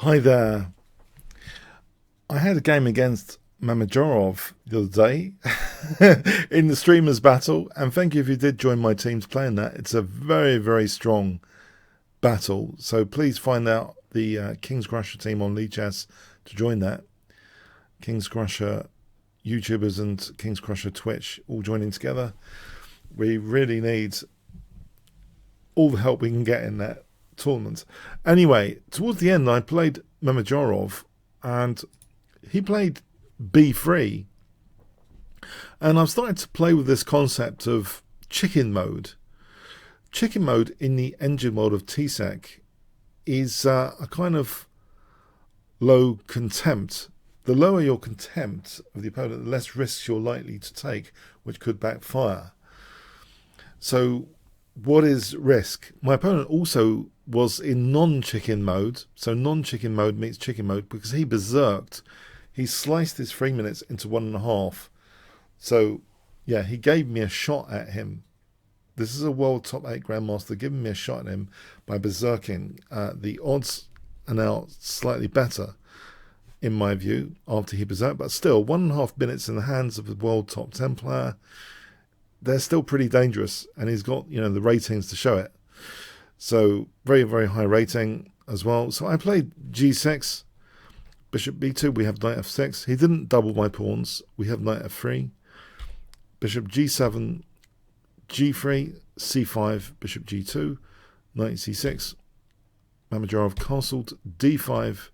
Hi there. I had a game against Mamedyarov the other day in the streamers battle, and thank you if you did join my teams playing that. It's a very, very strong battle, so please find out the Kingscrusher team on League Chess to join that. Kingscrusher YouTubers and Kingscrusher Twitch all joining together. We really need all the help we can get in that tournament. Anyway, towards the end I played Mamedyarov and he played b3, and I've started to play with this concept of chicken mode. Chicken mode in the engine mode of TSEC is a kind of low contempt. The lower your contempt of the opponent, the less risks you're likely to take, which could backfire. So what is risk? My opponent also was in non-chicken mode. So non-chicken mode meets chicken mode because he berserked. He sliced his 3 minutes into 1.5. So, yeah, he gave me a shot at him. This is a world top 8 grandmaster giving me a shot at him by berserking. The odds are now slightly better, in my view, after he berserked. But still, 1.5 minutes in the hands of a world top 10 player, they're still pretty dangerous. And he's got, the ratings to show it. So, very, very high rating as well. So I played g6. Bishop b2, we have knight f6. He didn't double my pawns. We have knight f3. Bishop g7, g3, c5, bishop g2, knight c6. Mamedyarov castled, d5,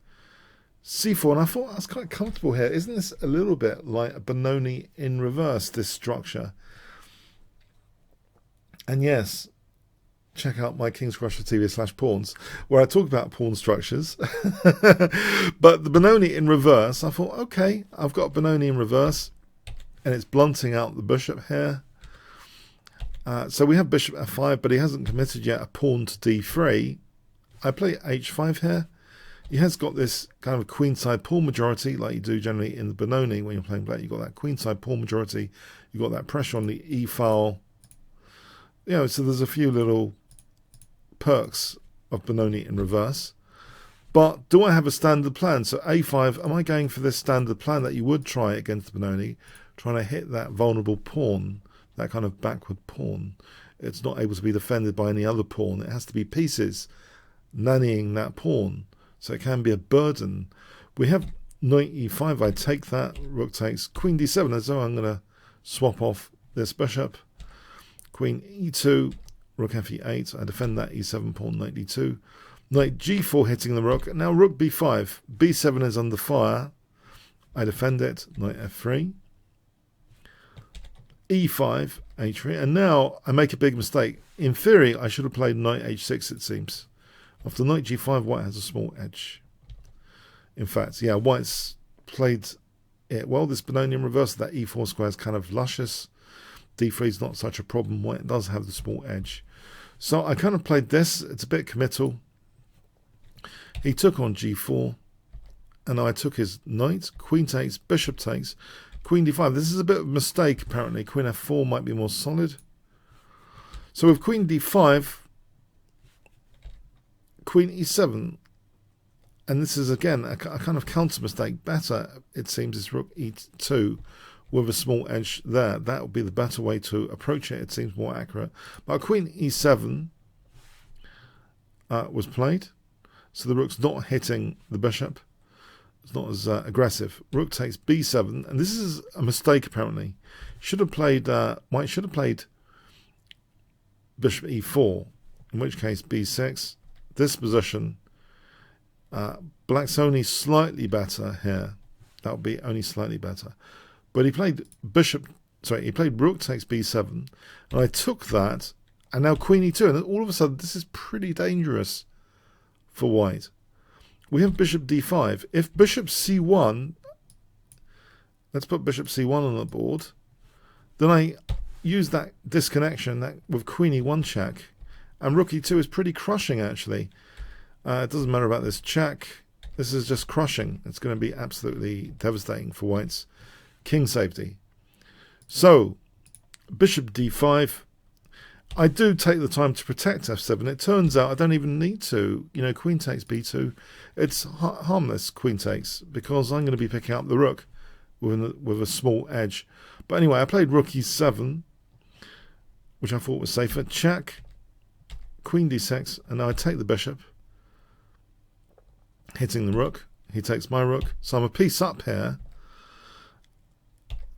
c4. And I thought I was quite comfortable here. Isn't this a little bit like a Benoni in reverse, this structure? And yes, check out my Kingscrusher TV/pawns, where I talk about pawn structures. But the Benoni in reverse, I thought, okay, I've got Benoni in reverse, and it's blunting out the bishop here. So we have bishop f5, but he hasn't committed yet a pawn to d3. I play h5 here. He has got this kind of queenside pawn majority, like you do generally in the Benoni when you're playing black. You've got that queenside pawn majority. You've got that pressure on the e file. So there's a few little perks of Benoni in reverse. But do I have a standard plan? So a5, am I going for this standard plan that you would try against Benoni, trying to hit that vulnerable pawn, that kind of backward pawn? It's not able to be defended by any other pawn. It has to be pieces nannying that pawn. So it can be a burden. We have knight e5. I take that. Rook takes. Queen d7. As though I'm going to swap off this bishop. Queen e2. Rook fe8, I defend that e7 pawn, knight d2. Knight g4 hitting the rook. Now rook b5. b7 is under fire. I defend it. Knight f3. e5, h3. And now I make a big mistake. In theory, I should have played knight h6, it seems. After knight g5, white has a small edge. In fact, yeah, white's played it well. This Benoni in reverse, that e4 square is kind of luscious. d3 is not such a problem. White does have the small edge. So I kind of played this. It's a bit committal. He took on g4. And I took his knight. Queen takes. Bishop takes. Queen d5. This is a bit of a mistake, apparently. Queen f4 might be more solid. So with queen d5, queen e7. And this is, again, a kind of counter mistake. Better, it seems, is rook e2. With a small edge there. That would be the better way to approach it. It seems more accurate. But queen e7 was played. So the rook's not hitting the bishop. It's not as aggressive. Rook takes b7. And this is a mistake, apparently. Should have played, white should have played bishop e4. In which case b6. This position. Black's only slightly better here. That would be only slightly better. But he played he played rook takes b7, and I took that, and now queen e2, and all of a sudden this is pretty dangerous for white. We have bishop d5. If bishop c1, let's put bishop c1 on the board, then I use that disconnection with queen e1 check, and rook e2 is pretty crushing, actually. It doesn't matter about this check. This is just crushing. It's going to be absolutely devastating for white's king safety. So, bishop d5. I do take the time to protect f7. It turns out I don't even need to. Queen takes b2. It's harmless, queen takes, because I'm going to be picking up the rook with a small edge. But anyway, I played rook e7, which I thought was safer. Check, queen d6, and now I take the bishop, hitting the rook. He takes my rook, so I'm a piece up here.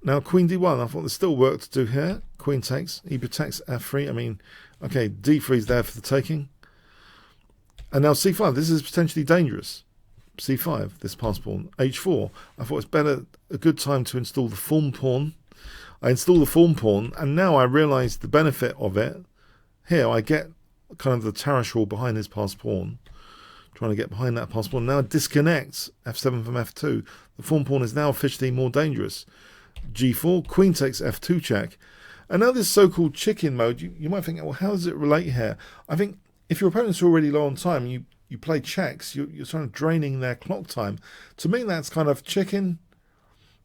Now queen d1, I thought there's still work to do here. Queen takes, he protects f3. I mean, okay, d3 is there for the taking. And now c5, this is potentially dangerous. c5, this pass pawn. h4, I thought it's a good time to install the form pawn. I install the form pawn, and now I realise the benefit of it. Here, I get kind of the Tarashal behind his pass pawn. Trying to get behind that pass pawn. Now disconnects f7 from f2. The form pawn is now officially more dangerous. g4, queen takes f2 check. And now this so-called chicken mode, you might think, well, how does it relate here? I think if your opponent's already low on time, you play checks, you're sort of draining their clock time. To me, that's kind of chicken,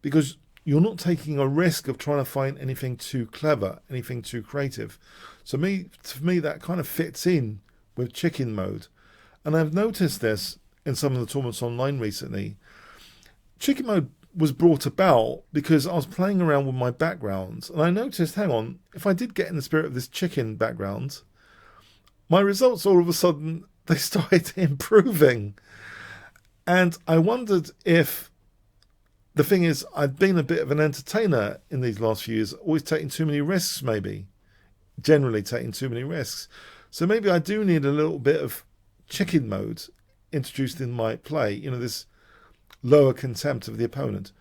because you're not taking a risk of trying to find anything too clever, anything too creative. So for me, that kind of fits in with chicken mode. And I've noticed this in some of the tournaments online recently. Chicken mode was brought about because I was playing around with my backgrounds, and I noticed, hang on, if I did get in the spirit of this chicken background, my results all of a sudden, they started improving. And I wondered if, the thing is, I've been a bit of an entertainer in these last few years, always taking too many risks, maybe. Generally taking too many risks. So maybe I do need a little bit of chicken mode introduced in my play, this lower contempt of the opponent.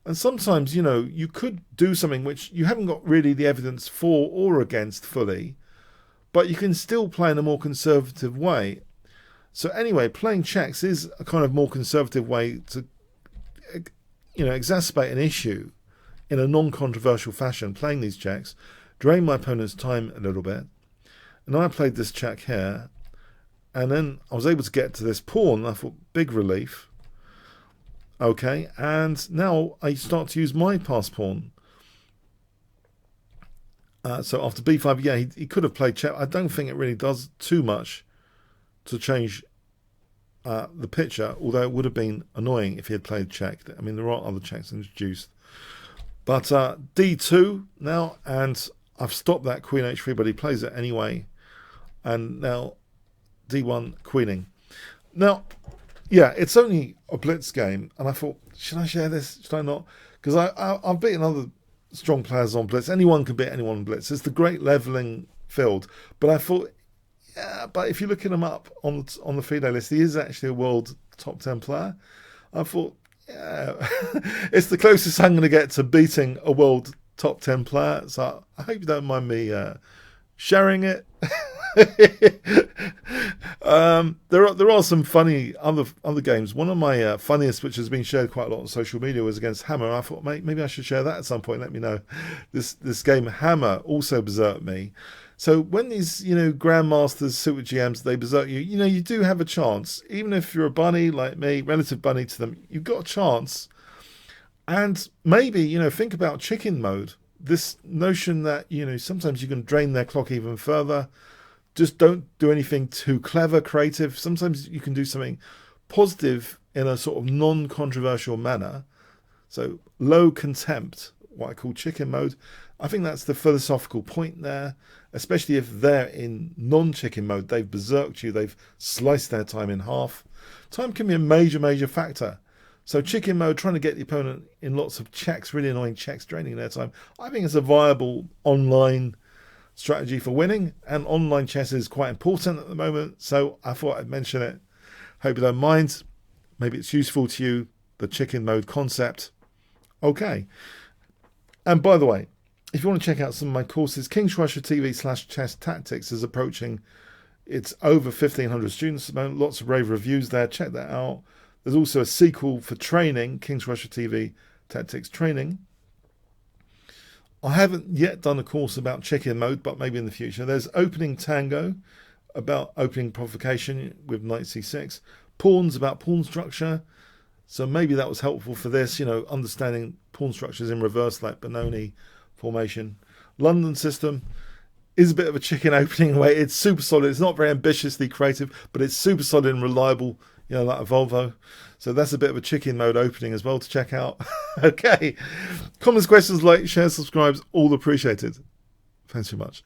And sometimes, you could do something which you haven't got really the evidence for or against fully, but you can still play in a more conservative way. So anyway, playing checks is a kind of more conservative way to, exacerbate an issue in a non-controversial fashion, playing these checks, drain my opponent's time a little bit. And I played this check here, and then I was able to get to this pawn. I thought, big relief. Okay, and now I start to use my pass pawn. So after b5, yeah, he could have played check. I don't think it really does too much to change the picture, although it would have been annoying if he had played check. I mean, there are other checks introduced. But d2 now, and I've stopped that queen h3, but he plays it anyway. And now d1 queening. Now, yeah, it's only a blitz game, and I thought, should I share this? Should I not? Because I've beaten other strong players on blitz. Anyone can beat anyone on blitz. It's the great leveling field. But I thought, yeah, but if you're looking him up on the FIDE list, he is actually a world top 10 player. I thought, yeah, it's the closest I'm going to get to beating a world top 10 player. So I hope you don't mind me sharing it. There are some funny other games. One of my funniest, which has been shared quite a lot on social media, was against Hammer. I thought, mate, maybe I should share that at some point. Let me know. This game Hammer also berserked me. So when these grandmasters, super GMs, they berserk you, you do have a chance. Even if you're a bunny like me, relative bunny to them, you've got a chance. And maybe think about chicken mode. This notion that sometimes you can drain their clock even further. Just don't do anything too clever, creative. Sometimes you can do something positive in a sort of non-controversial manner. So low contempt, what I call chicken mode. I think that's the philosophical point there, especially if they're in non-chicken mode. They've berserked you. They've sliced their time in half. Time can be a major, major factor. So chicken mode, trying to get the opponent in lots of checks, really annoying checks, draining their time. I think it's a viable online strategy for winning, and online chess is quite important at the moment, so I thought I'd mention it. Hope you don't mind. Maybe it's useful to you, the chicken mode concept. Okay. And by the way, if you want to check out some of my courses, Kingscrusher TV/chess tactics is approaching. It's over 1,500 students at the moment. Lots of rave reviews there. Check that out. There's also a sequel for training, Kingscrusher TV Tactics Training. I haven't yet done a course about chicken mode, but maybe in the future. There's opening tango, about opening provocation with knight c6. Pawns, about pawn structure. So maybe that was helpful for this, understanding pawn structures in reverse like Benoni formation. London system, is a bit of a chicken opening way. It's super solid. It's not very ambitiously creative, but it's super solid and reliable, you know, like a Volvo. So that's a bit of a chicken mode opening as well to check out. Okay. Comments, questions, like, share, subscribes, all appreciated. Thanks so much.